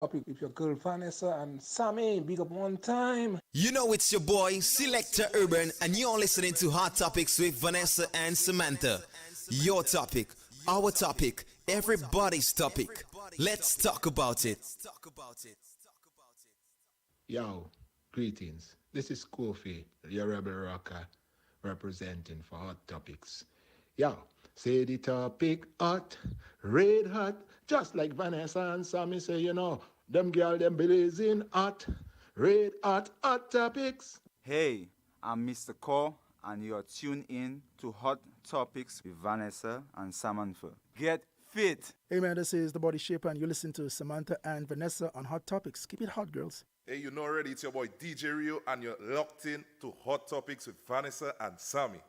topic with your girl Vanessa and Sammy. Big up one time. You know it's your boy, Selector Urban, and you're listening to Hot Topics with Vanessa and Samantha. Your topic, our topic, everybody's topic. Let's talk about it. Yo, greetings. This is Kofi, your rebel rocker, representing for Hot Topics. Yo, say the topic hot, red hot, just like Vanessa and Sammy say, them girl, them blazing hot, red hot, hot topics. Hey, I'm Mr. Core, and you're tuned in to Hot Topics with Vanessa and Samantha. Get fit! Hey man, this is The Body Shaper, and you listen to Samantha and Vanessa on Hot Topics. Keep it hot, girls. Hey, you know already, it's your boy DJ Rio, and you're locked in to Hot Topics with Vanessa and Sammy.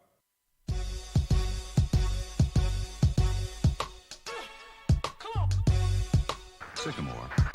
Sycamore.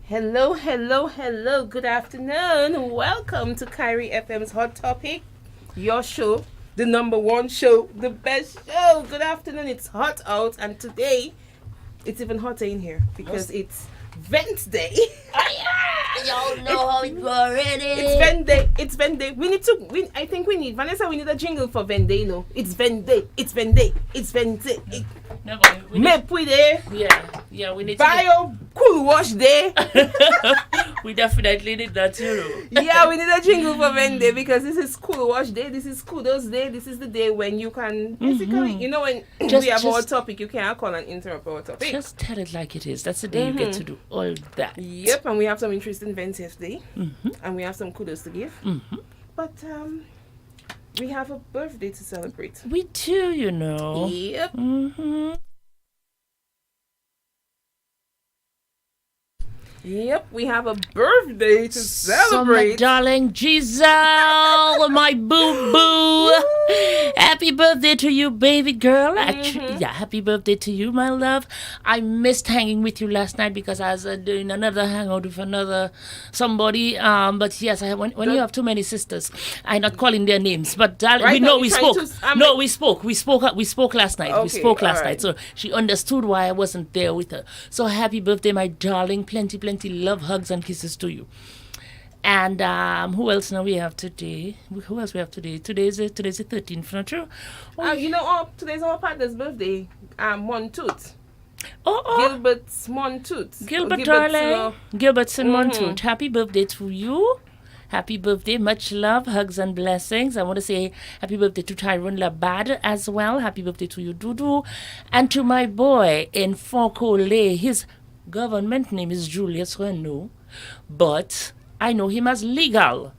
Hello, hello, hello. Good afternoon. Welcome to Kyrie FM's Hot Topic, your show, the number one show, the best show. Good afternoon. It's hot out, and today it's even hotter in here because it's Vent Day. Y'all know how it already. It's Vent Day. It's Vent Day. I think we need Vanessa. We need a jingle for Vent Day. No, it's Vent Day. It's Vent Day. It's Vent Day. No, but we need, we need Bio cool wash day. we definitely need that, Yeah, we need a jingle for Vent Day because this is cool wash day. This is kudos day. This is the day when you can basically, when we have our topic, you can't call and interrupt our topic. Just tell it like it is. That's the day you get to do all that. Yep, and we have some interesting events yesterday, and we have some kudos to give. But we have a birthday to celebrate. We do, Yep. Yep, we have a birthday to celebrate. So, my darling Giselle, my boo-boo. Happy birthday to you, baby girl. Actually, yeah, happy birthday to you, my love. I missed hanging with you last night because I was doing another hangout with another somebody. But yes, when you have too many sisters, I'm not calling their names. But darling, Right we now know you're we trying spoke. to- No, we spoke. We spoke last night. We Okay, spoke last all right. night. So she understood why I wasn't there with her. So happy birthday, my darling. Plenty love, hugs, and kisses to you. And who else now we have today? Who else we have today? Today's the 13th, not true? Today's our partner's birthday. Montoot. Oh. Gilbert's Montoot. Gilbert, darling. Gilbertson Montoot. Happy birthday to you. Happy birthday. Much love, hugs, and blessings. I want to say happy birthday to Tyrone Labad as well. Happy birthday to you, Dudu. And to my boy in Foncolé. His government name is Julius Renault, but I know him as Legal.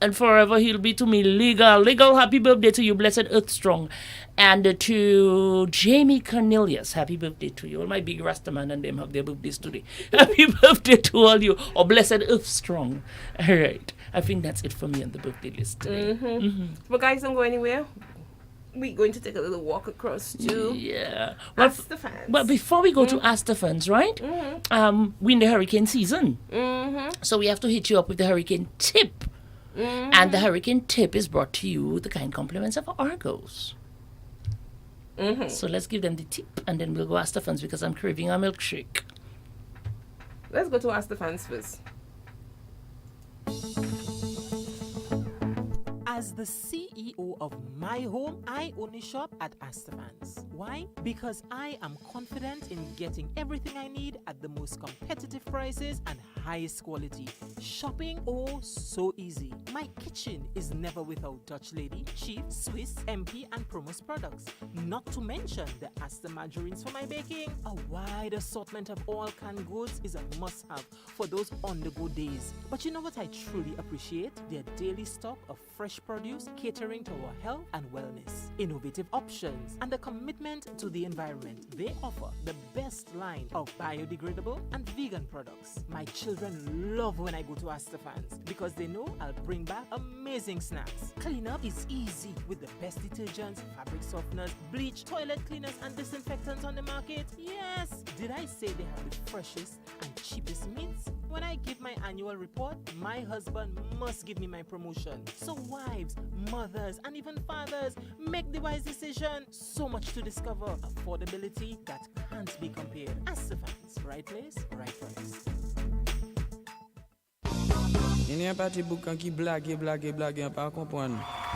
And forever he'll be to me legal. Legal, happy birthday to you, blessed Earth Strong. And to Jamie Cornelius, happy birthday to you. All my big Rastaman and them have their birthdays today. Happy birthday to all you. Oh, blessed Earth Strong. All right. I think that's it for me on the birthday list today. But guys, don't go anywhere. We're going to take a little walk across to Yeah. Ask the Fans. But before we go to Ask the Fans, right? We're in the hurricane season. So we have to hit you up with the hurricane tip. And the hurricane tip is brought to you with the kind compliments of Argos. So let's give them the tip and then we'll go Ask the Fans because I'm craving a milkshake. Let's go to Ask the Fans first. As the CEO of my home, I only shop at Astafans. Why? Because I am confident in getting everything I need at the most competitive prices and highest quality. Shopping, oh, so easy. My kitchen is never without Dutch Lady, Chief, Swiss, MP, and Promos products. Not to mention the Asta margarines for my baking. A wide assortment of all canned goods is a must-have for those on-the-go days. But you know what I truly appreciate? Their daily stock of fresh produce catering to our health and wellness, innovative options, and the commitment to the environment. They offer the best line of biodegradable and vegan products. My children love when I go to Astafans because they know I'll bring back amazing snacks. Cleanup is easy with the best detergents, fabric softeners, bleach, toilet cleaners, and disinfectants on the market. Yes! Did I say they have the freshest and cheapest meats? When I give my annual report, my husband must give me my promotion. So wives, mothers, and even fathers, make the wise decision. So much to discover. Affordability that can't be compared. Astafans, right place, right price.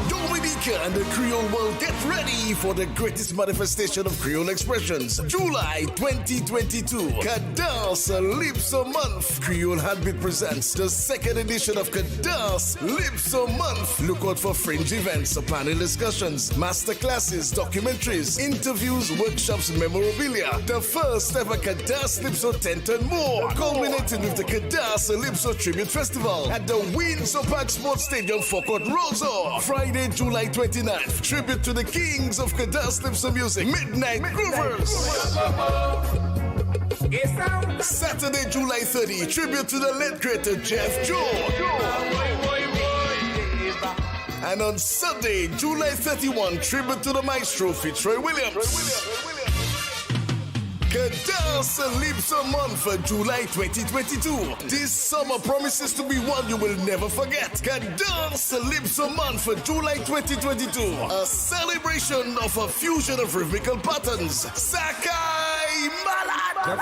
Dominica and the Creole world get ready for the greatest manifestation of Creole expressions. July 2022, Cadence Lipso Month. Creole Heartbeat presents the second edition of Cadence Lipso Month. Look out for fringe events, panel discussions, master classes, documentaries, interviews, workshops, memorabilia. The first ever Cadence Lipso tent and more. Culminating with the Cadence Lipso Tribute Festival at the Windsor Park Sports Stadium, Fort Rosa. Friday, July 29th, tribute to the kings of Cadence Lipso music, Midnight Groovers. Saturday, July 30, tribute to the late creator Jeff Joe. And on Sunday, July 31, tribute to the maestro Fitzroy Williams. Cadence Lipso Month for July 2022. This summer promises to be one you will never forget. Cadence Lipso Month for July 2022. A celebration of a fusion of rhythmical patterns. Sakai Malad!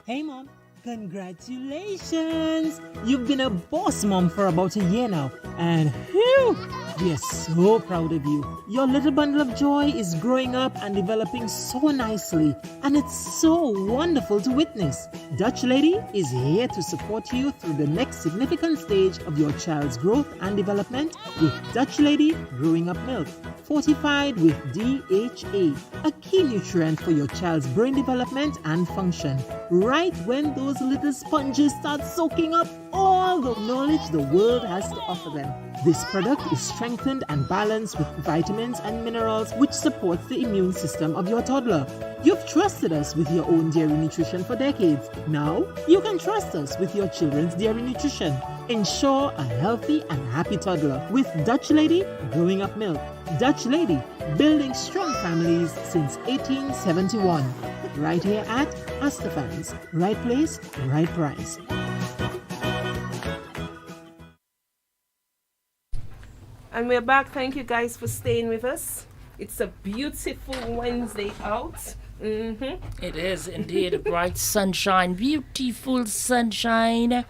Hey mom, congratulations! You've been a boss mom for about a year now, and whew, we are so proud of you. Your little bundle of joy is growing up and developing so nicely, and it's so wonderful to witness. Dutch Lady is here to support you through the next significant stage of your child's growth and development with Dutch Lady Growing Up Milk, fortified with DHA, a key nutrient for your child's brain development and function. Right when those little sponges start soaking up all the knowledge the world has to offer them. This product is strengthened strengthened and balanced with vitamins and minerals which supports the immune system of your toddler. You've trusted us with your own dairy nutrition for decades. Now, you can trust us with your children's dairy nutrition. Ensure a healthy and happy toddler with Dutch Lady Growing Up Milk. Dutch Lady, building strong families since 1871. Right here at Astafans. Right place, right price. And we're back. Thank you guys for staying with us. It's a beautiful Wednesday out. It is indeed a bright sunshine, beautiful sunshine.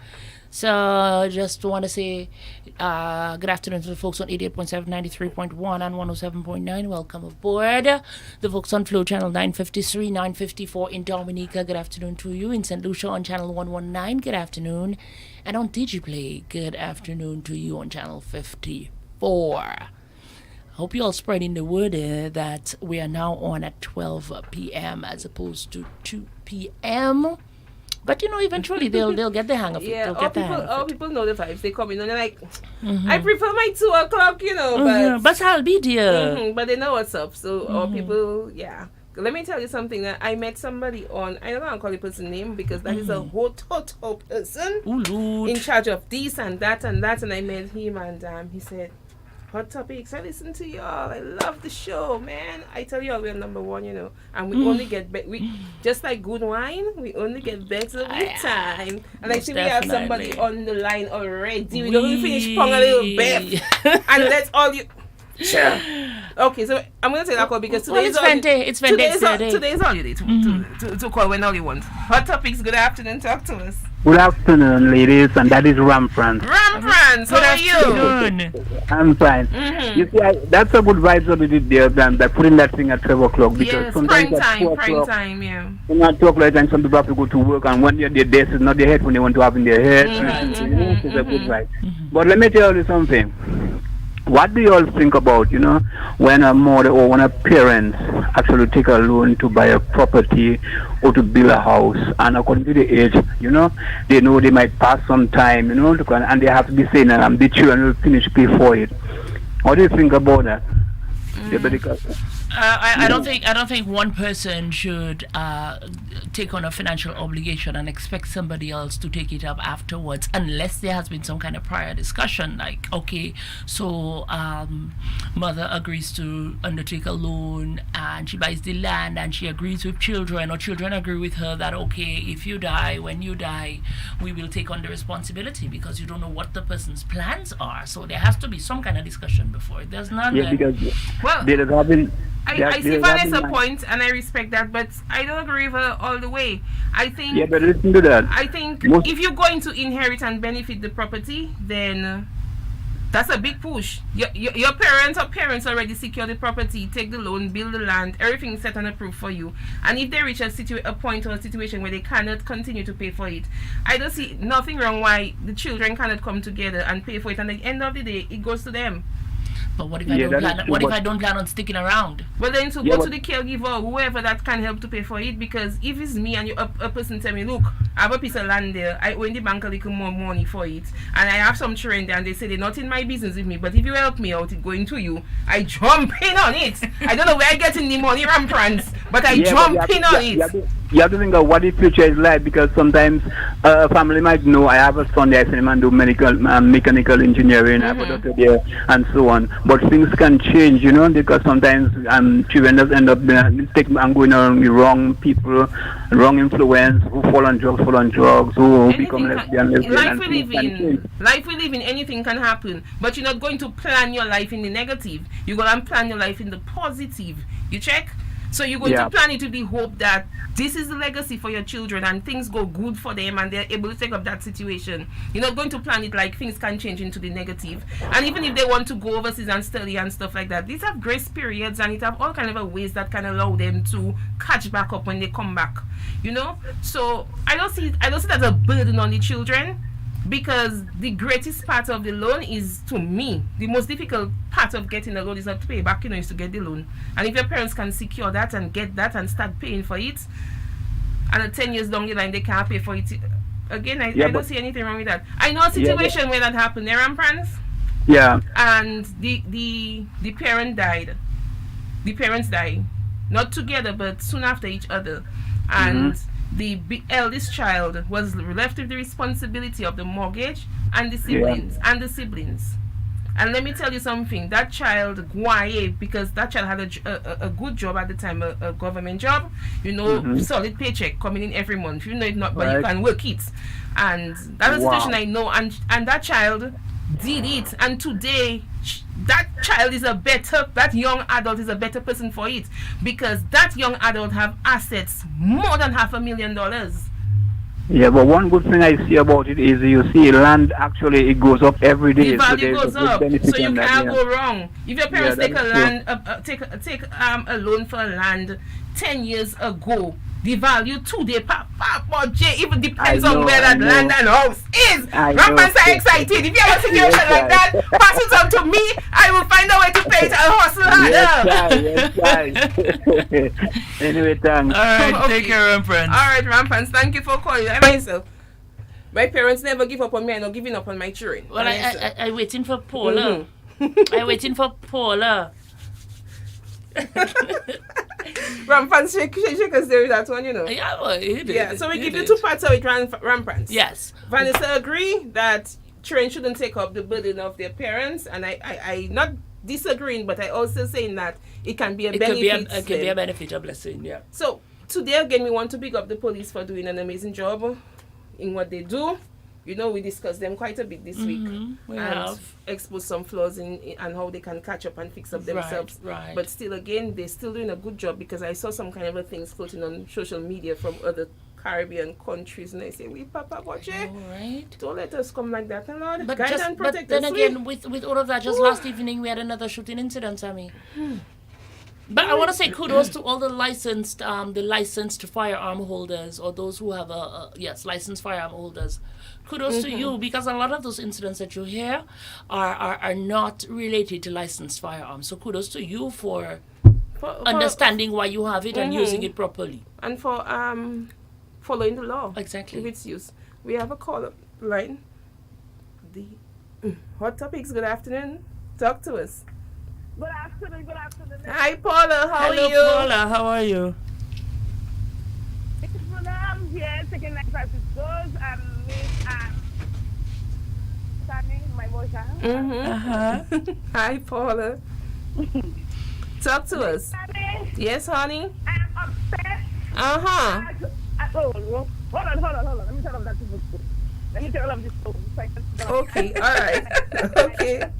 So just want to say good afternoon to the folks on 88.7, 93.1 and 107.9. Welcome aboard. The folks on Flow Channel 953, 954 in Dominica. Good afternoon to you. In St. Lucia on Channel 119. Good afternoon. And on DigiPlay, good afternoon to you on Channel 54. Hope you all spreading the word that we are now on at 12 p.m. as opposed to 2 p.m. But eventually they'll get the hang of it. Yeah, all people know the vibes. They come in and they're like, I prefer my 2 o'clock, but I'll be there. But they know what's up. So all people, yeah. Let me tell you something. That I met somebody on, I don't know how to call the person's name because that is a whole person in charge of this and that and that. And I met him and he said, Hot Topics, I listen to y'all. I love the show, man. I tell y'all we're number one, and we only get better. We just like good wine, we only get better with time. And I see we have somebody on the line already. We don't even finish pong a little bit, and let's all you. Sure. Okay, so I'm gonna take that call because today is today's holiday to call when all you want. Hot Topics, good afternoon. Talk to us. Good afternoon, ladies, and that is Ramprance. Ramprance, how are you? I'm fine. You see, that's a good vibe that we did there than by putting that thing at 12 o'clock because sometimes prime time, yeah. At 2 o'clock, and some people have to go to work, and when their desk is not their headphone, they want to have in their head. It's a good vibe. But let me tell you something. What do you all think about, when a mother or when a parent actually take a loan to buy a property or to build a house, and according to the age, they know they might pass some time, and they have to be saying that the children will finish pay for it. What do you think about that? I don't think one person should take on a financial obligation and expect somebody else to take it up afterwards, unless there has been some kind of prior discussion. Like, okay, so mother agrees to undertake a loan and she buys the land and she agrees with children, or children agree with her that okay, if you die, when you die, we will take on the responsibility, because you don't know what the person's plans are. So there has to be some kind of discussion before. There's none. Yeah, because I see Vanessa's point, and I respect that, but I don't agree with her all the way. I think. Yeah, but listen to that. I think if you're going to inherit and benefit the property, then that's a big push. Your parents already secure the property, take the loan, build the land, everything set and approved for you. And if they reach a point or a situation where they cannot continue to pay for it, I don't see nothing wrong why the children cannot come together and pay for it. And at the end of the day, it goes to them. But what if I don't plan on sticking around? Well, then to go to the caregiver or whoever that can help to pay for it, because if it's me and a person tell me, look, I have a piece of land there, I owe in the bank a little more money for it, and I have some children there, and they say they're not in my business with me, but if you help me out, it's going to you, I jump in on it. I don't know where I get in the money, Ramprance, but I jump in on it. You have to think of what the future is like, because sometimes a family might know I have a son there, I do mechanical engineering, I have a daughter there, and so on. But things can change, because sometimes children just end up going on with wrong people, wrong influence, who fall on drugs, who anything become lesbian. Life we live in, anything can happen. But you're not going to plan your life in the negative. You're going to plan your life in the positive. You check? So you're going to plan it with the hope that this is the legacy for your children and things go good for them and they're able to take up that situation. You're not going to plan it like things can change into the negative. And even if they want to go overseas and study and stuff like that, these have grace periods and it have all kind of ways that can allow them to catch back up when they come back. So I don't see that as a burden on the children. Because the greatest part of the loan is, to me, the most difficult part of getting a loan is not to pay back, is to get the loan. And if your parents can secure that and get that and start paying for it, and at 10 years down the line they can't pay for it, again, I don't see anything wrong with that. I know a situation where that happened there, Ramprance. Yeah. And the parent died. The parents died, not together, but soon after each other. And the eldest child was left with the responsibility of the mortgage and the siblings. And let me tell you something. That child, Guaye, because that child had a good job at the time, a government job, solid paycheck coming in every month. You know it not, but you can work it. And that's a situation I know. And that child did it. And today, that child is that young adult is a better person for it. Because that young adult have assets more than $500,000. Yeah, but one good thing I see about it is you see land actually it goes up every day. The value so goes up, so you can't go wrong. If your parents take a loan for land 10 years ago, the value today, even depends on where that land and house is. Rampants are excited. If you have a situation like that, pass it on to me. I will find a way to pay it and hustle harder. Yes, anyway, thanks. All right, take care, Rampants. All right, Rampants, thank you for calling. Myself, my parents never give up on me. I'm not giving up on my children. Well, I'm waiting for Paula. I'm waiting for Paula. Rampants shake us there with that one, Yeah, well, so we give you two parts of it, Rampants. Yes. Vanessa agree that children shouldn't take up the burden of their parents, and I not disagreeing, but I also saying that it can be a benefit. It can be a benefit, a blessing, yeah. So today again, we want to big up the police for doing an amazing job in what they do. We discussed them quite a bit this week. We and have exposed some flaws in and how they can catch up and fix up themselves. Right. But still, again, they're still doing a good job, because I saw some kind of things floating on social media from other Caribbean countries, and I say, "We Papa Boche, right? Don't let us come like that, and Lord, but guide and protect but then us." again, with all of that, just last evening we had another shooting incident, Sammy. But I want to say kudos to all the licensed firearm holders, or those who have licensed firearm holders. Kudos to you, because a lot of those incidents that you hear are not related to licensed firearms. So kudos to you for understanding why you have it and using it properly. And for following the law. Exactly. With its use. We have a call up line. The Hot Topics, good afternoon. Talk to us. Good afternoon. Hi, Paula. How are you? Hello, Paula. How are you? I'm here taking my classes. My voice. Hi, Paula. Talk to us. Yes, honey. I'm upset. Hold on. Let me turn off that TV. Let me turn off this phone. Okay, all right.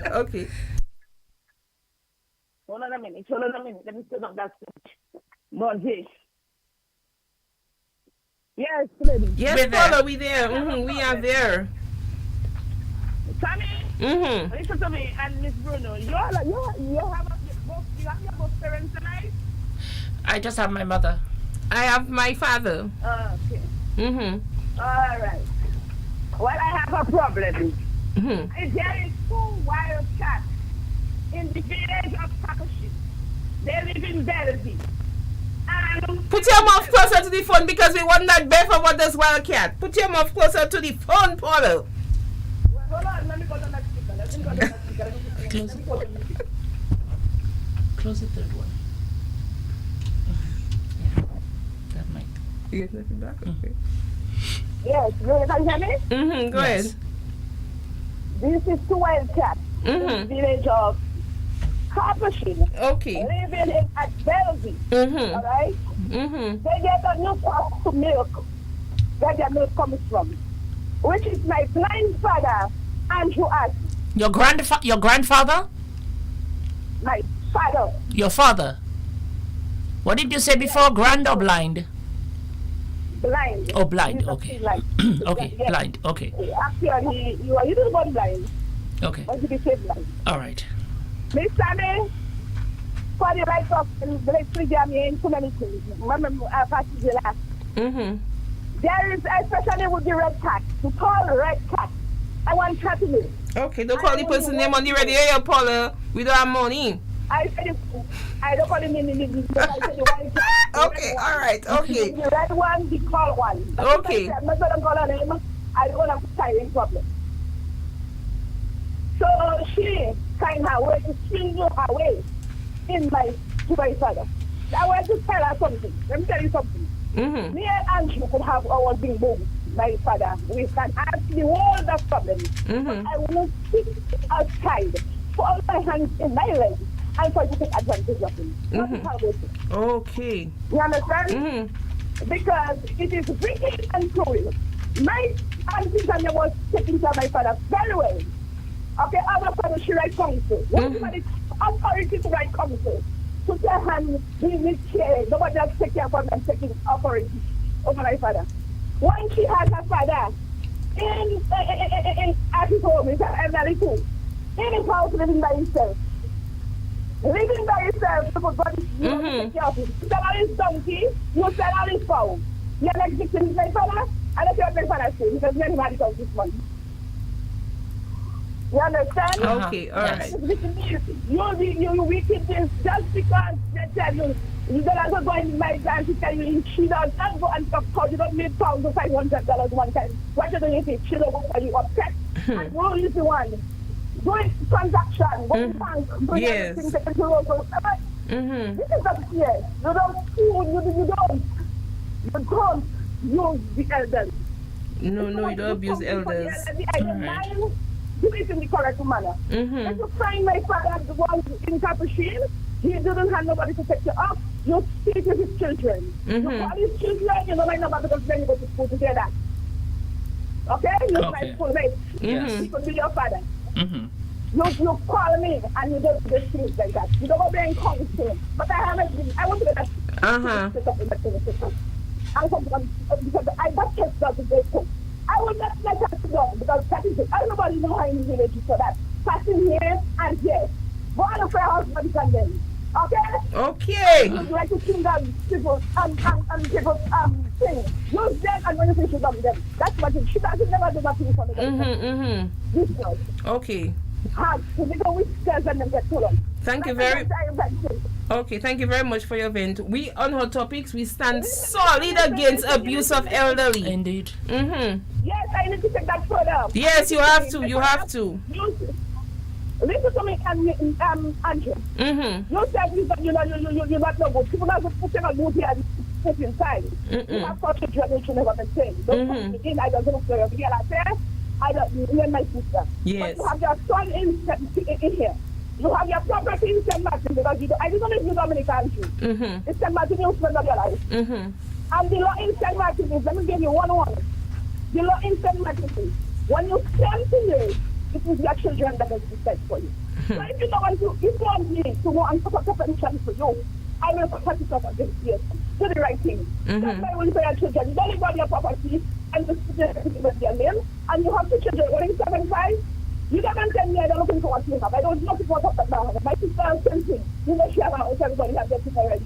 Okay. Hold on a minute. Let me turn off that phone. Bonjour. Yes, lady. Yes, Paula, we there. We are there. Sammy. Listen to me and Miss Bruno. You have your both parents tonight? I just have my mother. I have my father. Okay. All right. Well, I have a problem. There is 2 wild cats in the village of Takashi. They live in Bellevue. Put your mouth closer to the phone, because we want that bear for what this wildcat. Put your mouth closer to the phone, Paula. Hold on, let me go to that speaker. Close the third one. Yeah, that mic. You get nothing back? Okay. Yes, you can hear me? Go ahead. This is 2 wild cats in the village of Carpation. Okay. Living at Bellevue. All right? They get a new source to milk where their milk comes from, which is my blind father, Andrew Ash. Your grandfather? My father. Your father? What did you say before? Grand or blind? Blind. Oh, blind. Okay. Okay, yes. Blind. Okay. Actually, you are little born blind. Okay. But you became blind. All right. Miss Sammy, for the right of the electric jam in too many things. Remember, I passed the last. There is, especially with the red cat, to call red cat. I want chat to me. Okay, don't call the person name on the radio, Paula. We don't have money. I said I don't call him in the I said the white cat. Okay, all right, okay. The red one, the call one. Okay. I'm not going to call on him. I don't want to have a problem. So she find her way to swindle her way to my father. I want to tell her something. Let me tell you something. Me and Andrew could have our big boom, my father. We can ask the world of problems. But I will sit outside, put my hands in my legs, and try to take advantage of him. Okay. You understand? Because it is wicked and cruel. My auntie Tanya was taking care of my father very well. Okay, our father, she write counsel. Nobody authority to write counsel. Put your hand in his chair. Nobody else take care of him and taking authority over my father. When she had her father at his home, in elderly too, in his house living by himself. Living by himself, because God you take care of him. You sell all his donkey, you sell all his cow. You're like victim my father, and that's what my father said, because me and him had it out this month. You understand? Okay, all right. You wickedness just because they tell you don't have to go in my dance to tell you she does not go and talk because you don't need pounds of $500 one time. What do you think? She don't go for you upset. And who is the one? Doing transaction, go to bank, bring everything to the local. This is not fair. You don't use the elders. No, you don't abuse elders. Do it in the correct manner. If you find my father was in Capuchin, he didn't have nobody to take you up. You speak with his children. You call his children, you don't like nobody because then you go to school together. Okay? You're my schoolmate. He could be your father. You call me and you don't do the things like that. You don't go there and counsel. But I want to get that. Because I got kept up with this too. I will not let her go because that is it. Everybody knows how in the village for that. Passing here and here. Go on for your husband and then. Okay? Okay. You like to sing them people people sing. Use them and when you finish with them. That's what it. She doesn't never do nothing for me. This girl. Okay. Thank you very Okay, thank you very much for your vent. We on Hot Topics, we stand solid against abuse of elderly. Indeed. Yes, I need to take that further. Yes, you have to. You have to. Listen to me, Andrew. You said you're not no good. People are put them a good here and put inside. You have such a generation never been saying. Don't come again. I don't know if you're like that. I don't. You and my sister. Yes. But you have your son in here. You have your property in St. Martin because I didn't live in Dominican country. In St. Martin, you spend all your life. And the law in St. Martin is, let me give you one. The law in St. Martin is, when you 70 years, it is your children that is set for you. So if you don't want me to go and put up a pension for you, I will put it up against you. Do the right thing. That's why when you say your children, you don't live on your property and you sit with your name, and you have two children, one in 75. You don't tell me I don't looking for what you have. I don't know what up now. My sister has something. You know she has a house, everybody has their thing already.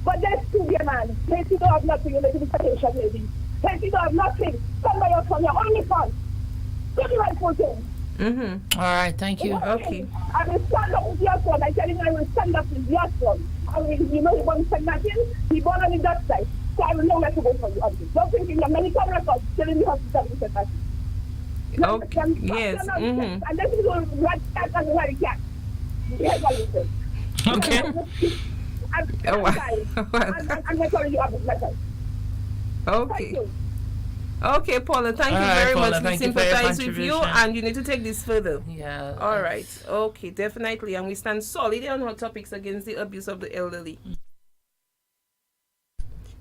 But there's two dear man. If you don't have nothing, you make a potential maybe. If you don't have nothing, stand by your son, your only son. Do the rightful thing. All right, thank you. Okay. I will stand up with your son. I tell him I will stand up with your son. I will, you know, he won't say nothing. He born on the that side. So I will know where to go for you. Don't think in your medical records telling you hospital you said nothing. Okay. Yes. And this is going to rat cat and rat cat. Here's what you say. Okay. I'm not telling you about this letter. Okay. Okay, Paula, thank you very much. We sympathize with you and you need to take this further. Yeah. All right. Okay, definitely. And we stand solid on Hot Topics against the abuse of the elderly.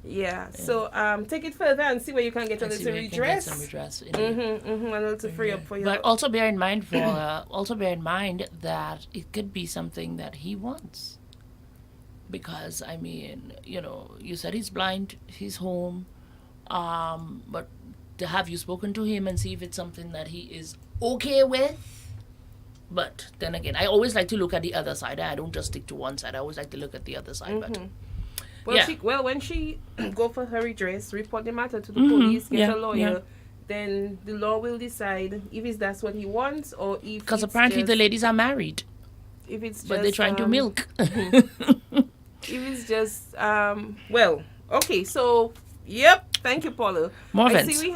Yeah. So take it further and see where you can get a little redress. And a little free up for you. But also bear in mind that it could be something that he wants. Because I mean, you know, you said he's blind, he's home, but have you spoken to him and see if it's something that he is okay with? But then again, I always like to look at the other side. I don't just stick to one side. I always like to look at the other side. But well, when she go for her redress, report the matter to the police, get a lawyer, then the law will decide if that's what he wants or if. Because apparently the ladies are married. If it's just, but they're trying to milk. If it's just well, okay, so thank you, Paula. More I events. see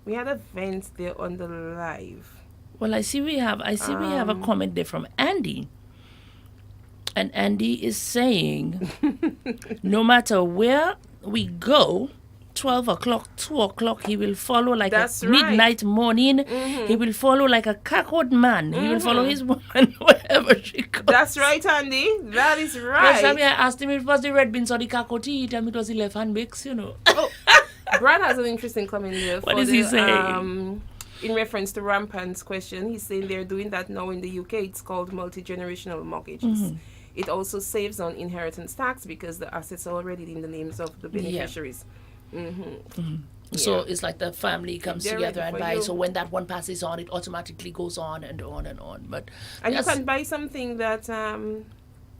we had a vent there on the live. Well, I see we have a comment there from Andy. And Andy is saying, no matter where we go, 12 o'clock, 2 o'clock, he will follow like midnight morning. He will follow like a cackled man. He will follow his woman wherever she goes. That's right, Andy. That is right. I asked him if it was the red beans or the cackled tea. He told me it was the left hand mix, you know. Oh, Brad has an interesting comment there. What is he saying? In reference to Rampant's question, he's saying they're doing that now in the UK. It's called multi-generational mortgages. It also saves on inheritance tax because the assets are already in the names of the beneficiaries. So it's like the family comes together and buys. So when that one passes on, it automatically goes on and on and on. And you can buy something that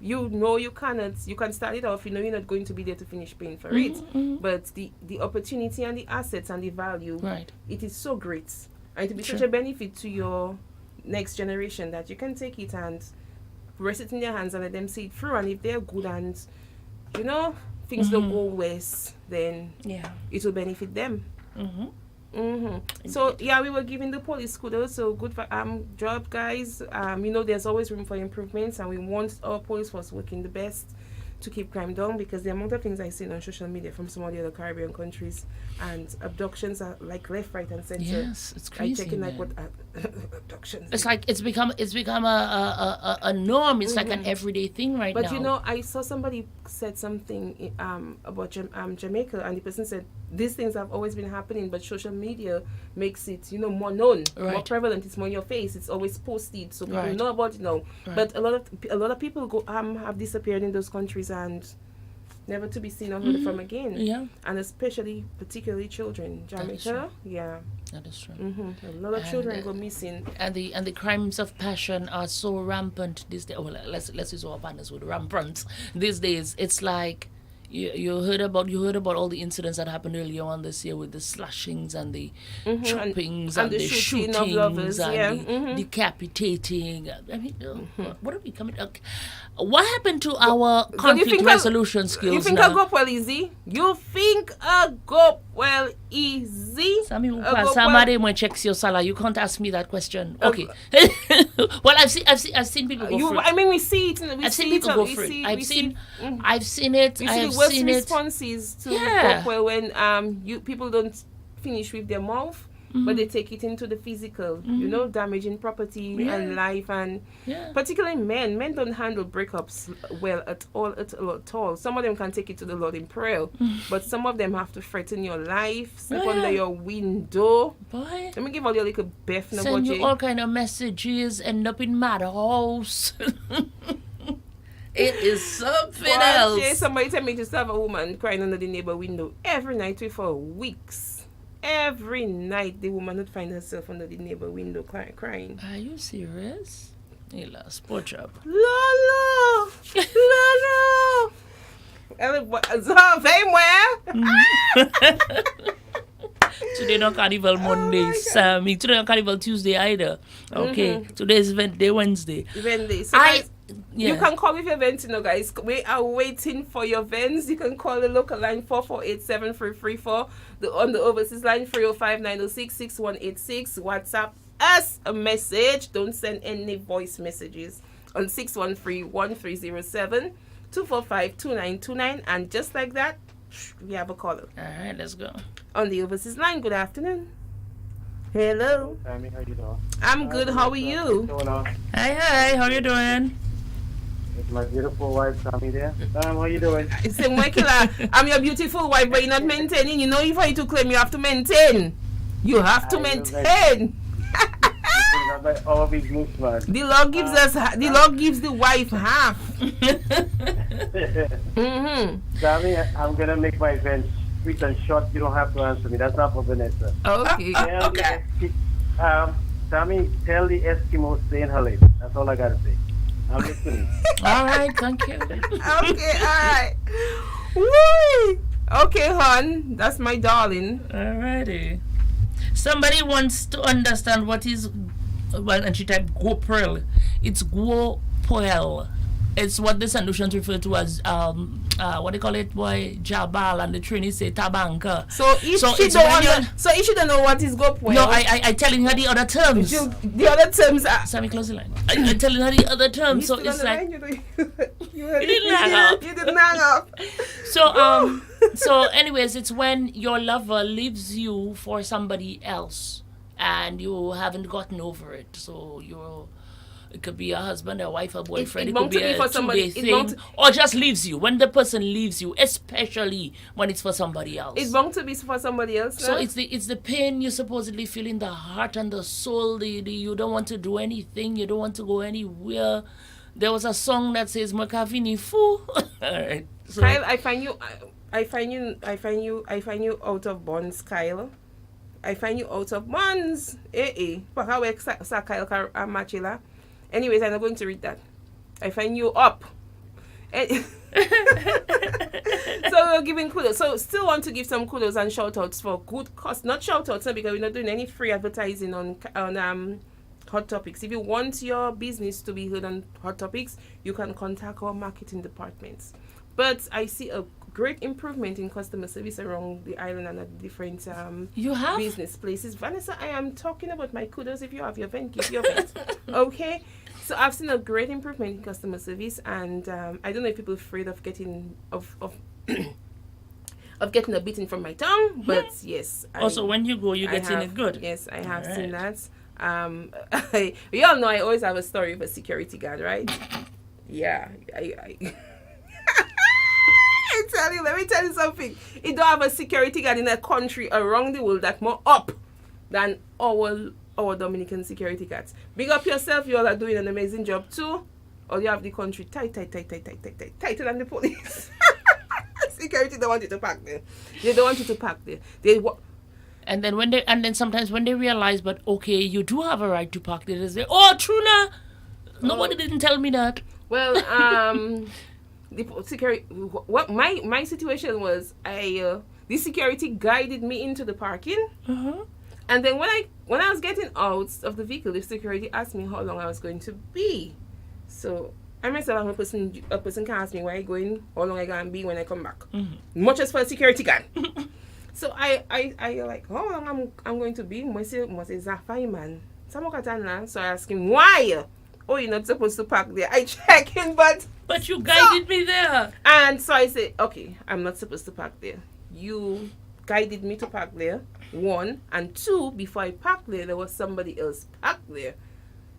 you know you cannot. You can start it off. You know you're not going to be there to finish paying for it. But the opportunity and the assets and the value, it is so great, and it will be such a benefit to your next generation that you can take it and rest it in their hands and let them see it through. And if they're good and things don't go west, then it will benefit them. So we were giving the police kudos. So good job, guys. There's always room for improvements, and we want our police force working the best to keep crime down, because the amount of things I see on social media from some of the other Caribbean countries, and abductions are like left, right, and center. Yes, it's crazy. I checking like what abductions. It's like it's become a norm. It's like an everyday thing now. But I saw somebody said something about Jamaica, and the person said these things have always been happening, but social media makes it more known, more prevalent. It's more in your face. It's always posted, so people know about it now. But a lot of people have disappeared in those countries and never to be seen or heard from again. Yeah, and particularly children. Jamaica, that is true. A lot of children go missing, and the crimes of passion are so rampant these days. Well, let's use our partners with rampant these days. It's like you heard about all the incidents that happened earlier on this year with the slashings and the choppings and the shootings of lovers, and the decapitating. I mean, what are we coming? What happened to our conflict resolution skills? You think I go up well easy? You think I go well easy? Somebody when checks your salary, you can't ask me that question. Okay. Well, I've seen people go through it. I mean, we see it. I've seen people go through it. I've seen it. What's the responses to well when people don't finish with their mouth, but they take it into the physical, damaging property and life, and particularly men don't handle breakups well at all. Some of them can take it to the Lord in prayer, but some of them have to threaten your life, sleep under your window. Boy, let me give all your little Beth send you all kind of messages, end up in madhouse. It is something else. Somebody tell me to have a woman crying under the neighbor window every night for weeks. Every night the woman would find herself under the neighbor window crying. Are you serious? Sport job. Lolo! Today not Carnival Monday, Sammy. Today not Carnival Tuesday either. Okay. Today is event day Wednesday. So you can call with your event, guys. We are waiting for your events. You can call the local line 448-7334, on the overseas line 305-906-6186. WhatsApp us a message. Don't send any voice messages on 613-1307-245-2929, and just like that, we have a caller. All right, let's go. On the overseas line, good afternoon. Hello. Sammy, how you doing? I'm good. How are you? Hi. How you doing? It's my beautiful wife, Sammy there. Sam, how you doing? I'm your beautiful wife, but you're not maintaining. You know, if I to claim, you have to maintain. You have to maintain. The law gives the law gives the wife half. Sammy, I'm gonna make my event quick and short. You don't have to answer me. That's not for Vanessa. Okay. Okay. Sammy, tell the Eskimos stay in her lane. That's all I gotta say. I'm listening. All right, thank you. Okay, all right. Woo! Okay, hon, that's my darling. Alrighty. Somebody wants to understand what is, and she typed GoPrel. It's GoPrel. It's what the St. Lucians refer to as what they call it, boy, Jabal, and the Trini say Tabanka. So if she it's don't when want, so if she don't know what is go well, no, I telling her the other terms. The other terms are. Sammy, close the line. I'm telling her the other terms, so it's like you didn't hang up. You didn't hang up. So anyways, it's when your lover leaves you for somebody else, and you haven't gotten over it. So it could be a husband, a wife, a boyfriend. It could be a two-day thing, or just leaves you. When the person leaves you, especially when it's for somebody else. It's bound to be for somebody else. So it's the pain you supposedly feel in the heart and the soul. You don't want to do anything. You don't want to go anywhere. There was a song that says "Makavini fu." Alright. So Kyle, I find you out of bonds, Kyle. I find you out of bonds. But how Kyle Machila. Anyways, I'm not going to read that. I find you up. So we're giving kudos. So still want to give some kudos and shout outs for good cause. Not shout outs, because we're not doing any free advertising on Hot Topics. If you want your business to be heard on Hot Topics, you can contact our marketing departments. But I see a great improvement in customer service around the island and at different business places. Vanessa, I am talking about my kudos. If you have your event, give your event. Okay? So I've seen a great improvement in customer service, and I don't know if people are afraid of getting of getting a beating from my tongue, but yes. Also, when you go, you get in it good. Yes, I have seen that. You all know I always have a story of a security guard, right? Yeah, let me tell you something. You don't have a security guard in a country around the world that's more up than our Dominican security guards. Big up yourself. You all are doing an amazing job too. Or you have the country tighter than the police. Security don't want you to park there. They don't want you to park there. And then sometimes when they realize, but okay, you do have a right to park there, they say, "Oh, Truna, nobody didn't tell me that." Well, the security. What my situation was, the security guided me into the parking, and then when I was getting out of the vehicle, the security asked me how long I was going to be. So I myself, I'm a person can ask me where I going, how long I gonna be when I come back. Much as for a security guard. So I like, how long I'm going to be? Must say Zafaiman. So I ask him, why? Oh, you're not supposed to park there. I check in, but you guided me there. And so I say, okay, I'm not supposed to park there. You guided me to park there, 1, and 2, before I parked there was somebody else parked there.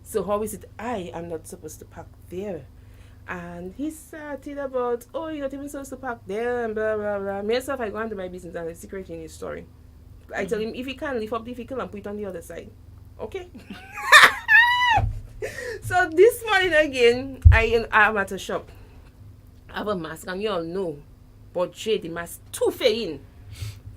So how is it I am not supposed to park there? And he started about, oh, you're not even supposed to park there, and blah, blah, blah. Myself, I go into my business and the security in his story. I tell him, if he can, lift up the vehicle and put it on the other side. Okay? So this morning again, I am at a shop. I have a mask, and you all know, but Jay, the mask too fair.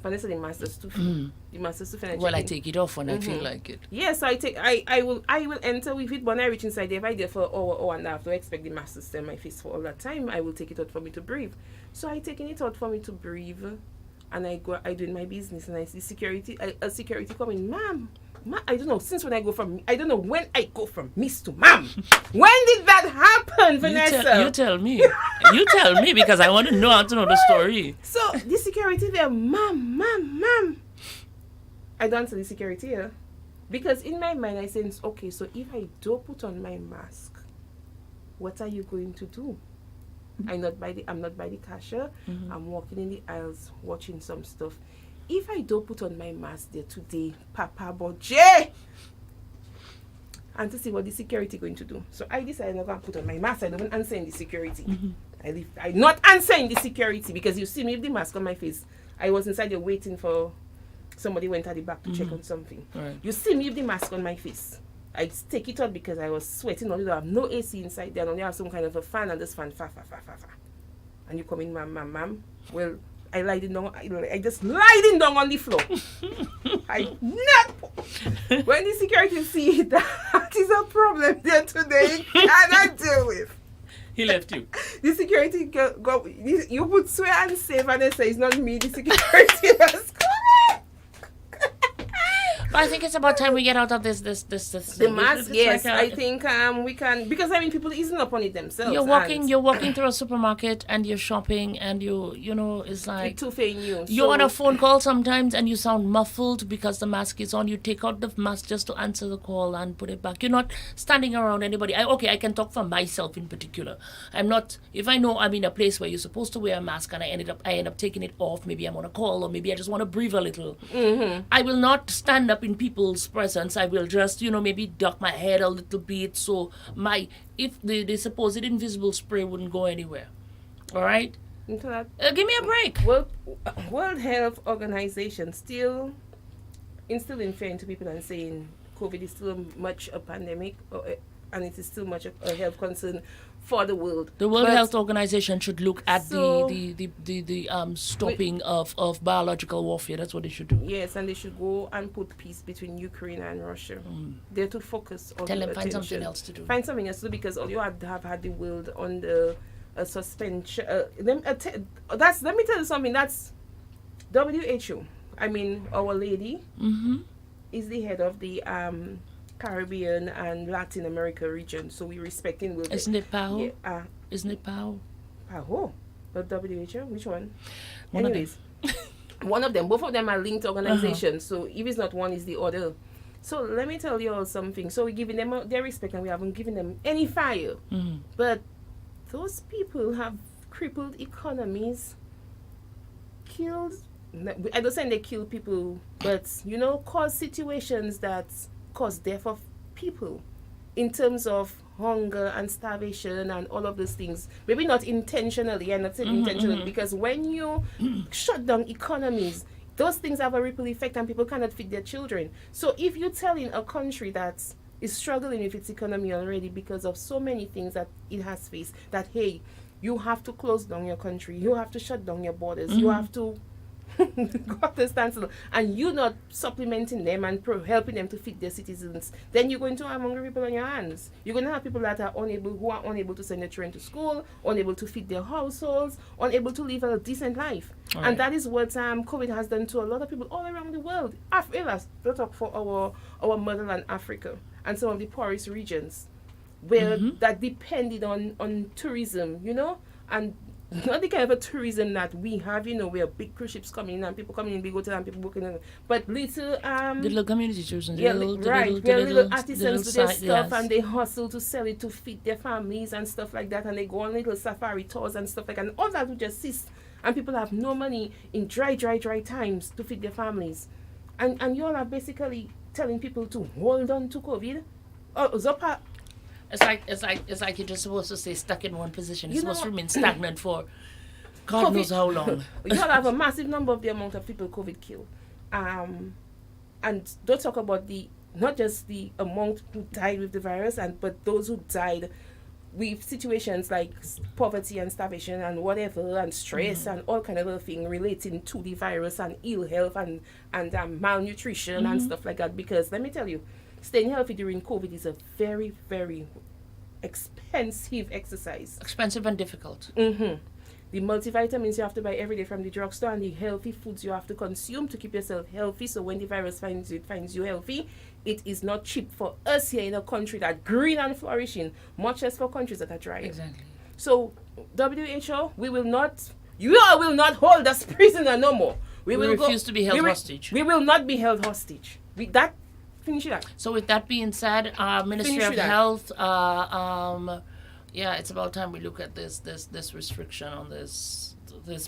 Vanessa, the mask is too fair. The mask is too fair. Well, I take it off when I feel like it. Yes, so I will enter with it. When I reach inside there, if I there for an hour and a half, to expect the mask to stay on my face for all that time, I will take it out for me to breathe. So I taking it out for me to breathe, and I do my business, and I see security coming, ma'am, I don't know, I don't know when I go from miss to ma'am. When did that happen, Vanessa? You tell me. You tell me, because I want to know how to know the story. So the security there, ma'am. I don't answer the security here. Because in my mind I sense, okay, so if I don't put on my mask, what are you going to do? I'm not by the cashier. I'm walking in the aisles watching some stuff. If I don't put on my mask there today, Papa Boje, and to see what the security going to do. So I decided I'm not going to put on my mask. I don't answer in the security. I'm not answering the security, because you see me with the mask on my face. I was inside there waiting for somebody went at the back to check on something. Right. You see me with the mask on my face. I take it out because I was sweating. Only I have no AC inside there. I only have some kind of a fan, and this fan, fa. And you come in, ma'am. Well, I lied down. I just lied down on the floor. When the security see that is a problem there today, cannot deal with. He left you. The security go. You would swear and say, Vanessa, it's not me. The security was But I think it's about time we get out of this. The mask, it's yes. like I think we can, because I mean, people easing up on it themselves. You're walking through a supermarket and you're shopping and you know, it's like too fake you. You're on a phone call sometimes and you sound muffled because the mask is on. You take out the mask just to answer the call and put it back. You're not standing around anybody. I can talk for myself in particular. I'm not, if I know I'm in a place where you're supposed to wear a mask and I end up taking it off, maybe I'm on a call or maybe I just want to breathe a little. Mm-hmm. I will not stand up in people's presence. I will just, maybe duck my head a little bit so if the supposed invisible spray wouldn't go anywhere. All right? Into that, give me a break. World Health Organization still instilling fear into people and saying COVID is still much a pandemic and it is still much a health concern for the world. The World Health Organization should look at the stopping of biological warfare. That's what they should do. Yes, and they should go and put peace between Ukraine and Russia. They're to focus on Tell them attention. find something else to do. Find something else to do, because you have had the world under a suspension. Let me tell you something. That's WHO. I mean, Our Lady is the head of the Caribbean and Latin America region, so we respecting will. Isn't it PAHO? Yeah, Isn't it PAHO? PAHO? But WHO? Which one? One Anyways, one of them. Both of them are linked organizations, so if it's not one, it's the other. So let me tell you all something. So we're giving them their respect and we haven't given them any fire. But those people have crippled economies, killed, I don't say they kill people, but cause situations that cause death of people in terms of hunger and starvation and all of those things. Maybe not intentionally, I'm not saying intentionally, because when you shut down economies, those things have a ripple effect and people cannot feed their children. So if you're telling a country that is struggling with its economy already because of so many things that it has faced, that hey, you have to close down your country, you have to shut down your borders, you have to go up to standstill, and you're not supplementing them and helping them to feed their citizens, then you're going to have hungry people on your hands. You're going to have people that are unable to send their children to school, unable to feed their households, unable to live a decent life. All and that is what COVID has done to a lot of people all around the world. Let's talk for our motherland Africa and some of the poorest regions where that depended on tourism, and not the kind of a tourism that we have, where big cruise ships coming in and people coming in big hotel and people booking in, but little the little community tourism, where little artisans do their stuff and they hustle to sell it to feed their families and stuff like that, and they go on little safari tours and stuff like that, and all that will just cease, and people have no money in dry times to feed their families, and you all are basically telling people to hold on to COVID. Zopa. It's like you're just supposed to stay stuck in one position. You're supposed to remain stagnant for God knows how long. You have a massive number of the amount of people COVID killed. And don't talk about not just the amount who died with the virus, but those who died with situations like poverty and starvation and whatever, and stress and all kind of other thing relating to the virus, and ill health and malnutrition and stuff like that. Because let me tell you, staying healthy during COVID is a very, very expensive exercise. Expensive and difficult. The multivitamins you have to buy every day from the drugstore, and the healthy foods you have to consume to keep yourself healthy. So when the virus finds you healthy, it is not cheap for us here in a country that's green and flourishing, much less for countries that are dry. Exactly. So WHO, you all will not hold us prisoner no more. We will refuse to be held hostage. We will not be held hostage. Finish that. So with that being said, Ministry of Health, it's about time we look at this restriction on this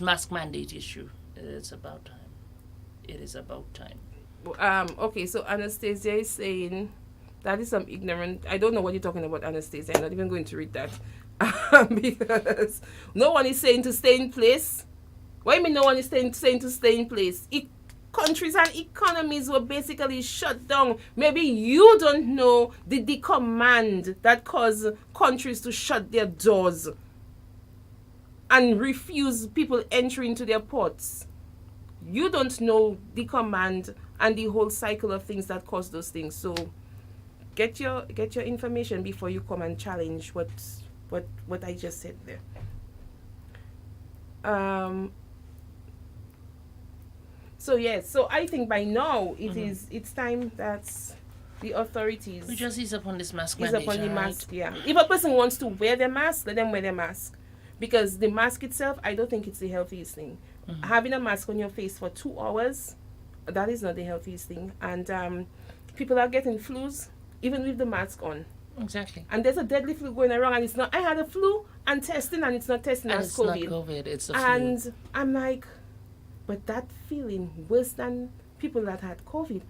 mask mandate issue. It's about time. It is about time. Okay, so Anastasia is saying that is some ignorant. I don't know what you're talking about, Anastasia. I'm not even going to read that because no one is saying to stay in place. What do you mean no one is saying to stay in place? Countries and economies were basically shut down. Maybe you don't know the command that caused countries to shut their doors and refuse people entering into their ports. You don't know the command and the whole cycle of things that cause those things. So get your information before you come and challenge what I just said there. So yes, so I think by now it's time that the authorities We just ease upon this mask ease mandate, upon the right? mask. Yeah, if a person wants to wear their mask, let them wear their mask, because the mask itself, I don't think it's the healthiest thing. Having a mask on your face for 2 hours, that is not the healthiest thing. And people are getting flus even with the mask on. Exactly. And there's a deadly flu going around, and it's not. I had a flu and testing, and it's not testing And as it's COVID. not COVID, it's the flu. And I'm like, but that feeling worse than people that had COVID.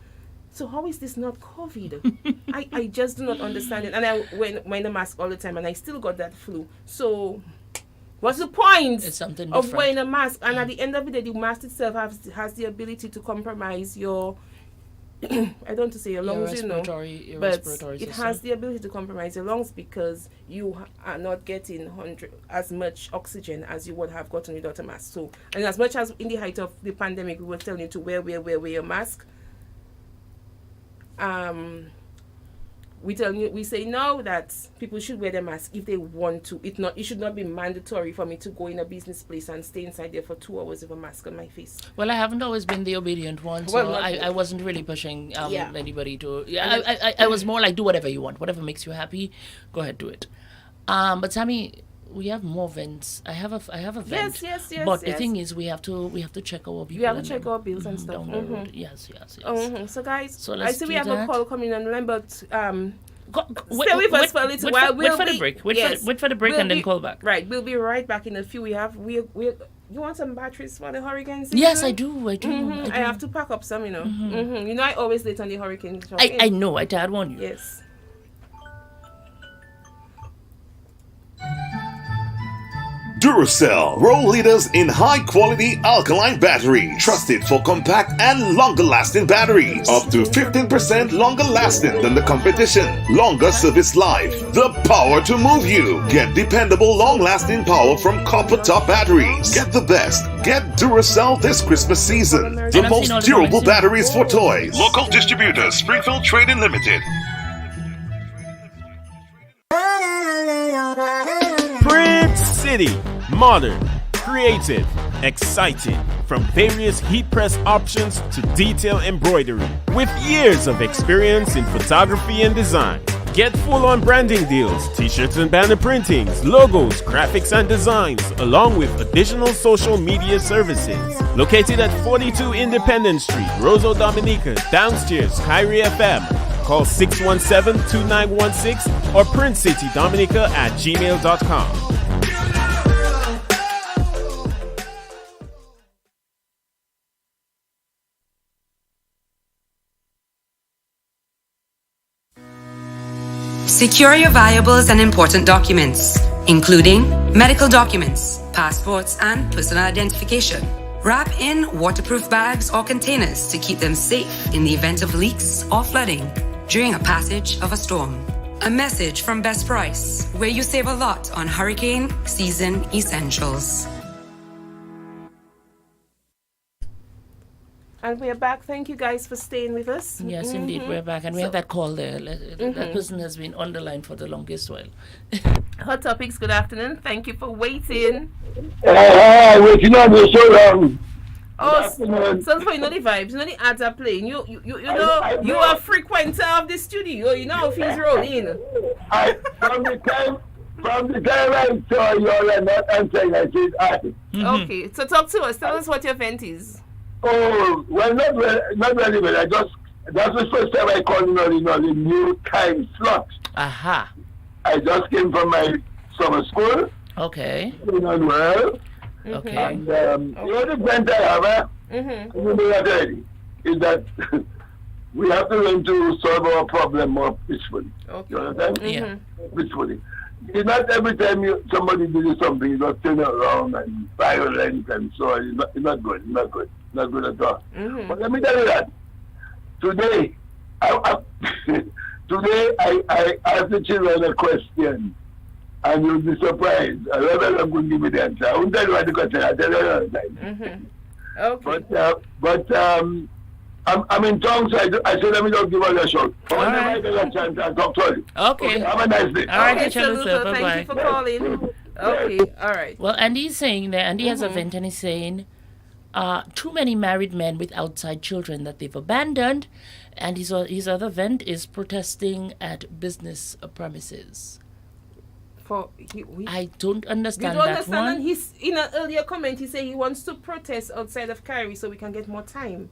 So how is this not COVID? I just do not understand it. And I wear the mask all the time, and I still got that flu. So what's the point It's something of different. wearing a mask? And at the end of the day, the mask itself has the ability to compromise your I don't want to say your lungs, your but respiratory it system. has the ability to compromise your lungs because you are not getting as much oxygen as you would have gotten without a mask. So, and as much as in the height of the pandemic, we were telling you to wear your mask. We say now that people should wear their mask if they want to. It should not be mandatory for me to go in a business place and stay inside there for 2 hours with a mask on my face. Well, I haven't always been the obedient one, so Well, I wasn't really pushing anybody to. And I was more like, do whatever you want, whatever makes you happy, go ahead, do it. But Sammy, we have more vents. I have a vent. Yes. But the thing is, we have to check our people. We have to check our bills and stuff. Down the road. Yes. So guys, So I let's see we do have that. a call coming on the line, but stay wait, with us wait, for a little wait while. for- wait for the break. Wait for the break and then call back. Right, we'll be right back in a few. You want some batteries for the hurricane season? Yes, I do. I have to pack up some, You know, I always late on the hurricane. I know. I did warn you. Yes. Duracell, world leaders in high-quality alkaline battery, trusted for compact and longer-lasting batteries, up to 15% longer lasting than the competition, longer service life, the power to move you. Get dependable, long-lasting power from copper-top batteries. Get the best. Get Duracell this Christmas season. The most durable batteries for toys. Local distributors, Springfield Trading Limited. Print City. Modern, creative, exciting. From various heat press options to detail embroidery. With years of experience in photography and design. Get full-on branding deals, t-shirts and banner printings, logos, graphics and designs, along with additional social media services. Located at 42 Independence Street, Roseau Dominica, downstairs, Kyrie FM. Call 617-2916 or printcitydominica@gmail.com. Secure your valuables and important documents, including medical documents, passports, and personal identification. Wrap in waterproof bags or containers to keep them safe in the event of leaks or flooding during a passage of a storm. A message from Best Price, where you save a lot on hurricane season essentials. And we're back. Thank you guys for staying with us. Yes, indeed, we're back. And we have that call there. That person has been on the line for the longest while. Hot Topics, good afternoon. Thank you for waiting. Waiting on you so long. Oh, so for you know the vibes, you know the ads are playing. You know you are a frequenter of the studio. You know how things roll in. From the time I saw you, you're not answering. I said, Okay, so talk to us. Tell us what your event is. Oh, well, not really well. That's the first time I called in on the new time slot. Aha. I just came from my summer school. Okay. Doing on well. Okay. And you know the event I have, you know that already, is that we have to learn to solve our problem more peacefully. Okay. You understand? Yeah. Peacefully. It's not every time somebody does something, you just turn around and violent and so on. It's not good. It's not good. Not good at all. But let me tell you that today, today I asked the children a question, and you'll be surprised. I don't know if I'm going to give you the answer. I won't tell you what the question is. I'll tell you another time. Okay. But I'm in town, so I said let me just give her a shot. All right. I get a chance, I'll talk to you. Okay. Have a nice day. All right, Okay, Chalusa, Chalusa, bye-bye. thank you for calling. Okay, all right. Well, Andy's saying that Andy has a vent and he's saying too many married men with outside children that they've abandoned, and his other vent is protesting at business premises. I don't understand you don't that understand one. And he's in an earlier comment he said he wants to protest outside of Kyrie so we can get more time.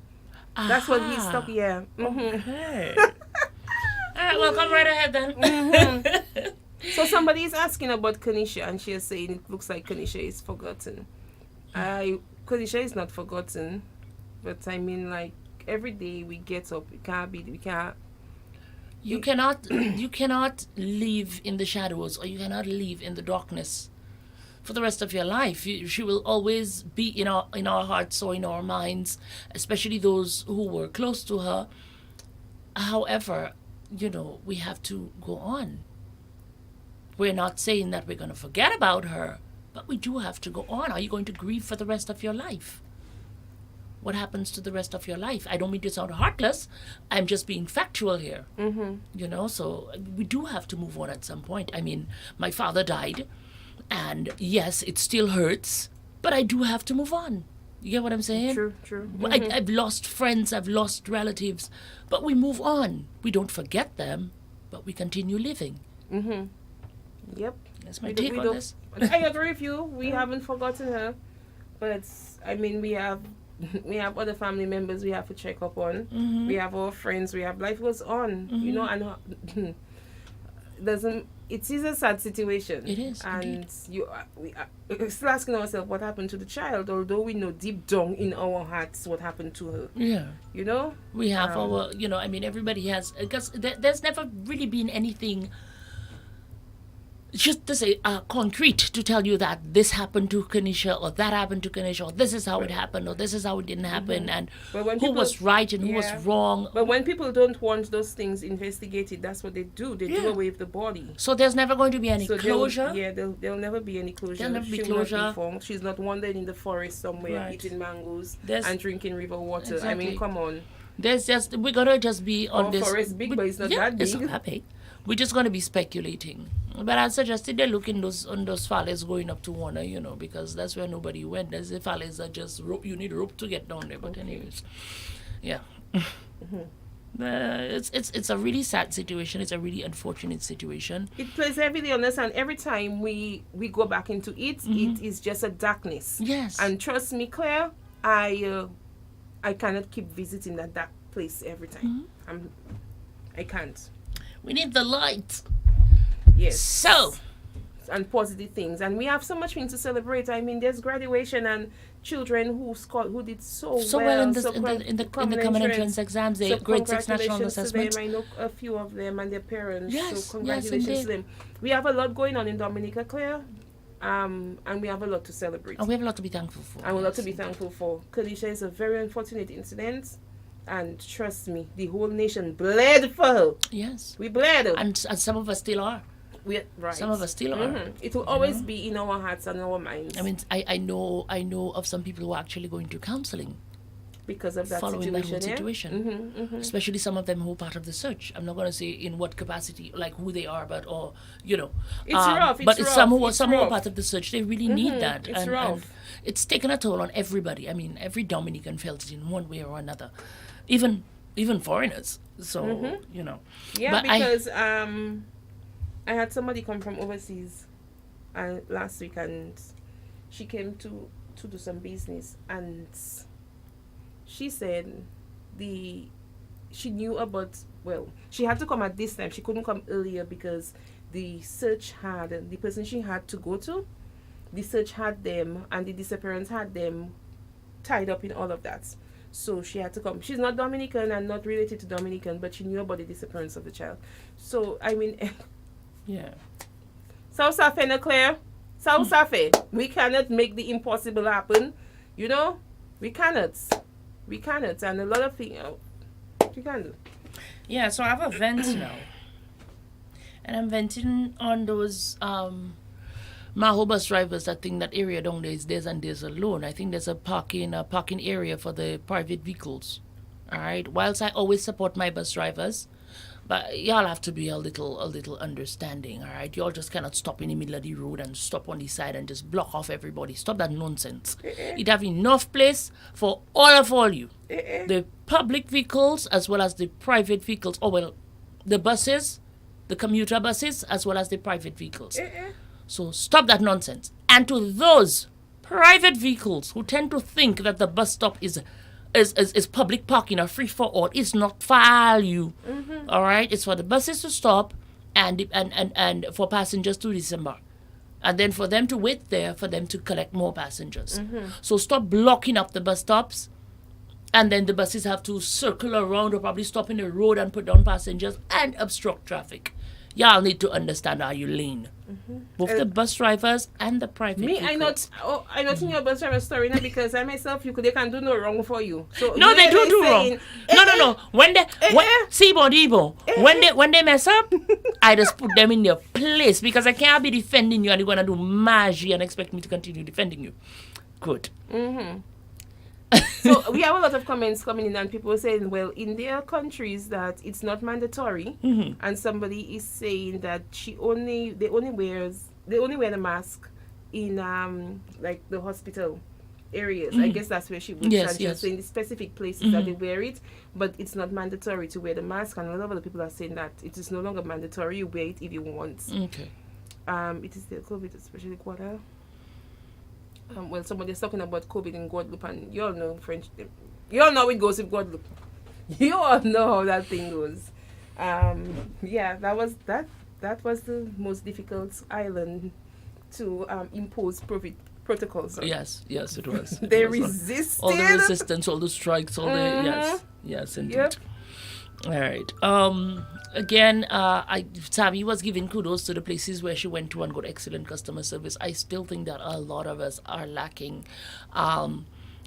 That's what he's stuck. Yeah. Okay. All right, well, come right ahead then. So somebody is asking about Kanisha, and she is saying it looks like Kanisha is forgotten. Kanisha is not forgotten, but I mean, like, every day we get up, You cannot live in the shadows, or you cannot live in the darkness for the rest of your life. She will always be in our hearts or in our minds, especially those who were close to her. However, we have to go on. We're not saying that we're going to forget about her, but we do have to go on. Are you going to grieve for the rest of your life? What happens to the rest of your life? I don't mean to sound heartless. I'm just being factual here. So we do have to move on at some point. I mean, my father died, and yes, it still hurts, but I do have to move on. You get what I'm saying? True. I've lost friends, I've lost relatives, but we move on. We don't forget them, but we continue living. Yep. That's my take on this. I agree with you. We haven't forgotten her, but I mean, we have other family members we have to check up on. We have our friends. We have life goes on, and it is a sad situation. It is, and we are still asking ourselves what happened to the child, although we know deep down in our hearts what happened to her. Yeah. We have our, I mean, everybody has, because there's never really been anything just to say concrete to tell you that this happened to Kanisha, or that happened to Kanisha, or this is how it happened, or this is how it didn't happen, and who was right and who was wrong. But when people don't want those things investigated, that's what they do. They do away with the body. So there's never going to be any closure? There'll never be any closure. There'll never be She'll closure. not be found. She's not wandering in the forest somewhere eating mangoes and drinking river water. I mean, come on. We're gonna just be on Our this. forest big, but it's not that big. It's not that big. We're just gonna be speculating. But I suggested they look on those valleys going up to Warner, because that's where nobody went. There's the valleys that just rope. You need a rope to get down there. But anyways, yeah. It's a really sad situation. It's a really unfortunate situation. It plays heavily on us, and every time we go back into it, it is just a darkness. Yes. And trust me, Claire, I cannot keep visiting that dark place every time. I can't. We need the light. Yes. So. And positive things, and we have so much things to celebrate. I mean, there's graduation and children who did so well in the common entrance exams, the grade 6 national assessment. I know a few of them and their parents. Yes, so congratulations to them. We have a lot going on in Dominica, Claire. And we have a lot to celebrate. And we have a lot to be thankful for. And a lot to be thankful for. Kanisha is a very unfortunate incident. And trust me, the whole nation bled for her. Yes. We bled her. And some of us still are. Right. Some of us still are. It will always be in our hearts and our minds. I mean, I know of some people who are actually going to counseling because of that following situation, that whole situation. Especially some of them who are part of the search. I'm not going to say in what capacity, like who they are, but it's rough. But it's some who are rough. part of the search. They really need that. It's rough. And it's taken a toll on everybody. I mean, every Dominican felt it in one way or another, even foreigners. So Yeah, but because I had somebody come from overseas last week, and she came to do some business, and she said she knew about, she had to come at this time. She couldn't come earlier because the person she had to go to, the search had them, and the disappearance had them tied up in all of that. So she had to come. She's not Dominican and not related to Dominican, but she knew about the disappearance of the child. So, I mean... Yeah. South Safe, no Claire. South Safe. We cannot make the impossible happen. We cannot. And a lot of things we can do. Yeah, so I have a vent now. And I'm venting on those Maho bus drivers that think that area down there is theirs and theirs alone. I think there's a parking area for the private vehicles. All right. Whilst I always support my bus drivers, But y'all have to be a little understanding, all right? Y'all just cannot stop in the middle of the road and stop on the side and just block off everybody. Stop that nonsense. It have enough place for all you. The public vehicles as well as the private vehicles. Oh, well, the buses, the commuter buses, as well as the private vehicles. So stop that nonsense. And to those private vehicles who tend to think that the bus stop is public parking or free for all, it's not for you. All right, it's for the buses to stop and for passengers to disembark, and then for them to wait there for them to collect more passengers. So stop blocking up the bus stops, and then the buses have to circle around or probably stop in the road and put down passengers and obstruct traffic. Y'all need to understand how you lane. Both the bus drivers and the private vehicles. I not in your bus driver story now, because I myself, they can do no wrong for you. So no, they do wrong. No. When they mess up, I just put them in their place, because I can't be defending you and you're gonna do magic and expect me to continue defending you. Good. So we have a lot of comments coming in, and people saying, well, in their countries that it's not mandatory, and somebody is saying that they only wear the mask in like the hospital areas. I guess that's where she would stand. So in the specific places that they wear it, but it's not mandatory to wear the mask, and a lot of other people are saying that it is no longer mandatory. You wear it if you want. Okay. It is the COVID, especially quarter. Well, somebody's talking about COVID in Guadeloupe, and you all know French. You all know it goes with Guadeloupe. You all know how that thing goes. Yeah, that was the most difficult island to impose protocols on. Yes, it was. They resisted. All the resistance, all the strikes, all the yes, indeed. Yep. All right. Again, Tammy was giving kudos to the places where she went to and got excellent customer service. I still think that a lot of us are lacking, and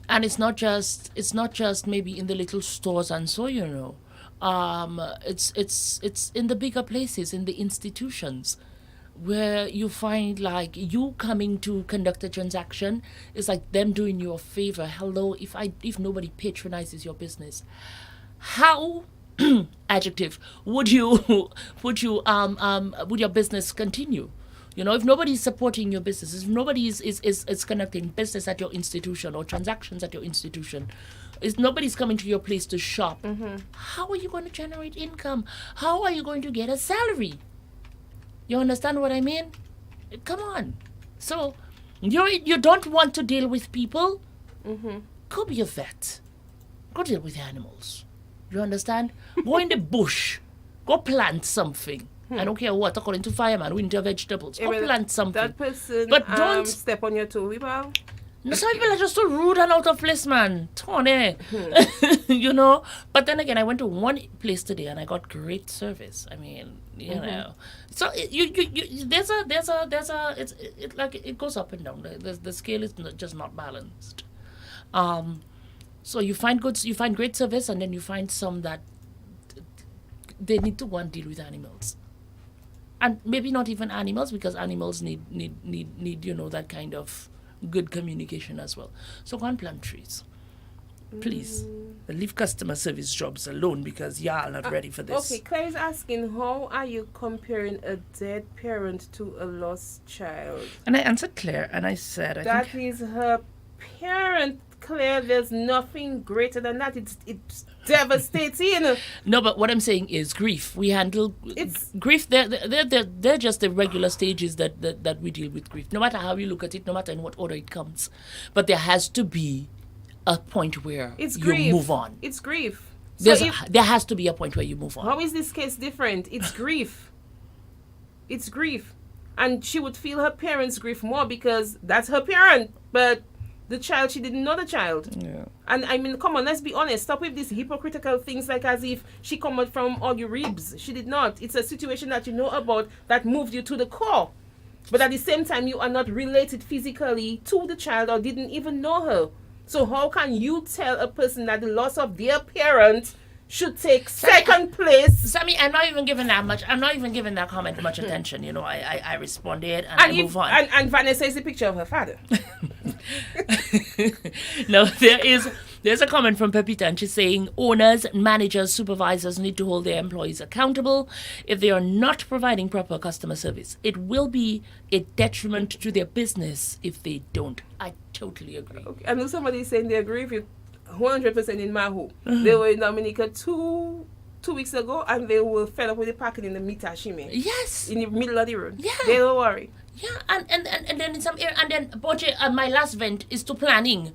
it's not just maybe in the little stores and so, you know. It's in the bigger places, in the institutions, where you find like you coming to conduct a transaction is like them doing you a favor. Hello, if nobody patronizes your business, how adjective would your business continue? You know, if nobody's supporting your business, if nobody is conducting business at your institution or transactions at your institution, if nobody's coming to your place to shop, how are you going to generate income? How are you going to get a salary? You understand what I mean? Come on. So you don't want to deal with people? Go be a vet. Go deal with animals. You understand? Go in the bush. Go plant something. I don't care what, according to fireman, winter vegetables. Go plant something. That person but don't step on your toe, people. No, some people are just so rude and out of place, man. Tony. You know? But then again, I went to one place today and I got great service. I mean, you know. So there's it goes up and down. The scale is just not balanced. So you find great service, and then you find some that they need to deal with animals, and maybe not even animals, because animals need you know, that kind of good communication as well. So go and plant trees, please. Leave customer service jobs alone, because y'all are not ready for this. Okay, Claire is asking, how are you comparing a dead parent to a lost child? And I answered Claire, and I said that is her parent. Claire, there's nothing greater than that. It's devastating. No, but what I'm saying is grief. We handle grief. They're just the regular stages that we deal with grief. No matter how you look at it, no matter in what order it comes, but there has to be a point where you move on. It's grief. There has to be a point where you move on. How is this case different? It's grief. It's grief, and she would feel her parents' grief more because that's her parent, but the child, she didn't know the child. Yeah. And I mean, come on, let's be honest. Stop with these hypocritical things, like as if she come out from all your ribs. She did not. It's a situation that you know about that moved you to the core. But at the same time, you are not related physically to the child or didn't even know her. So how can you tell a person that the loss of their parent should take second place? Sammy, I'm not even giving that comment much attention. You know, I responded and I move on. And Vanessa is the picture of her father. No, there There's a comment from Pepita, and she's saying owners, managers, supervisors need to hold their employees accountable. If they are not providing proper customer service, it will be a detriment to their business if they don't. I totally agree. Okay. I know somebody saying they agree with you 100% in Mahu. They were in Dominica two weeks ago, and they were fed up with the parking in the Mitashime. Yes. In the middle of the road. Yeah. They don't worry. Yeah, and then in some area, and then Boche, my last vent is to planning.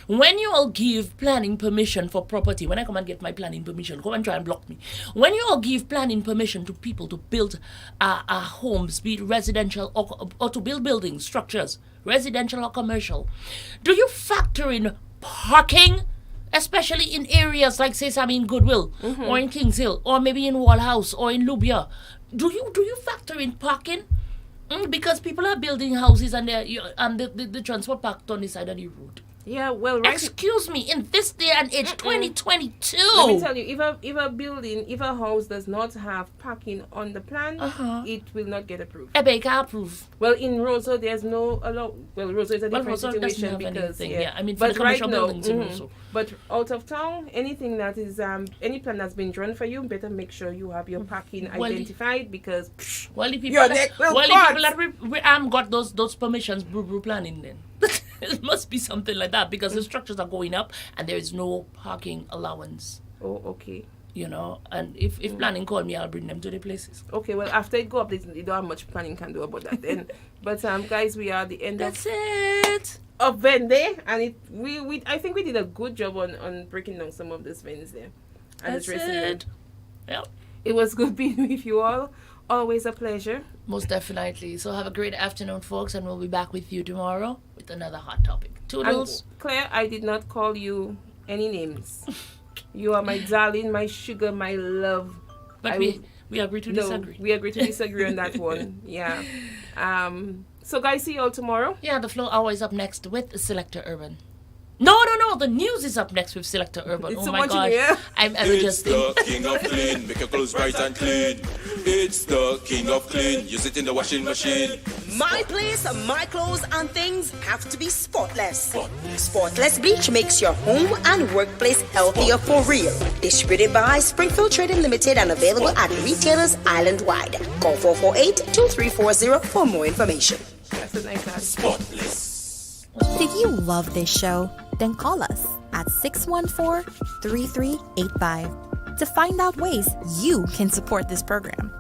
When you all give planning permission for property, when I come and get my planning permission, come and try and block me. When you all give planning permission to people to build homes, be it residential or to build buildings, structures, residential or commercial, do you factor in parking? Especially in areas like, say, in Goodwill, or in Kings Hill, or maybe in Wallhouse, or in Lubia. Do you factor in parking? Because people are building houses and the transport parked on the side of the road. Yeah, well, excuse me, in this day and age, 2022. Let me tell you, if a house does not have parking on the plan, it will not get approved. They can't approve. Well, in Roseau, there's no Roseau is a different Roseau situation because I mean, for the commercial buildings in Roseau. But out of town, anything that is any plan that's been drawn for you, better make sure you have your parking identified because the people that got those permissions, brew planning then. It must be something like that because the structures are going up and there is no parking allowance. Oh, okay. You know, and if planning call me, I'll bring them to the places. Okay, well, after it go up, they don't have much planning can do about that then. But guys, we are at the end of Wednesday, and we I think we did a good job on breaking down some of these things there. And That's it. Yep. It was good being with you all. Always a pleasure. Most definitely. So have a great afternoon, folks, and we'll be back with you tomorrow with another hot topic. Toodles. And Claire, I did not call you any names. You are my darling, my sugar, my love. But we agree to disagree. We agree to disagree on that one. Yeah. So guys, see you all tomorrow. Yeah, the Flow Hour is up next with Selector Urban. No. The news is up next with Selector Urban. It's oh so my much gosh. here. I'm It's adjusting. the king of clean. Make your clothes bright and clean. It's the king of clean. Use it in the washing machine. My place, my clothes and things have to be spotless. Spotless Bleach makes your home and workplace healthier for real. Distributed by Springfield Trading Limited and available at retailers island-wide. Call 448-2340 for more information. That's a nice ad. Spotless. Did you love this show? Then call us at 614-3385 to find out ways you can support this program.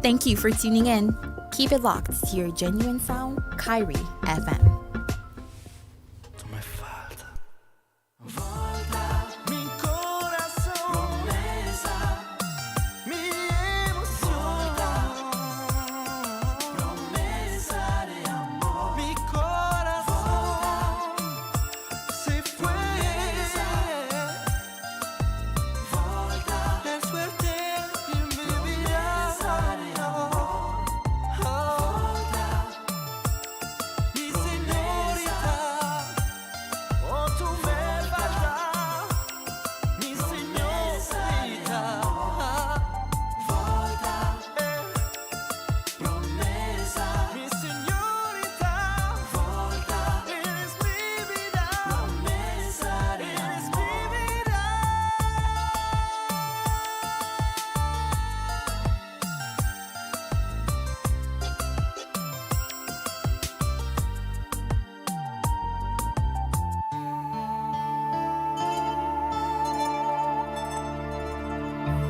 Thank you for tuning in. Keep it locked to your genuine sound, Kyrie FM.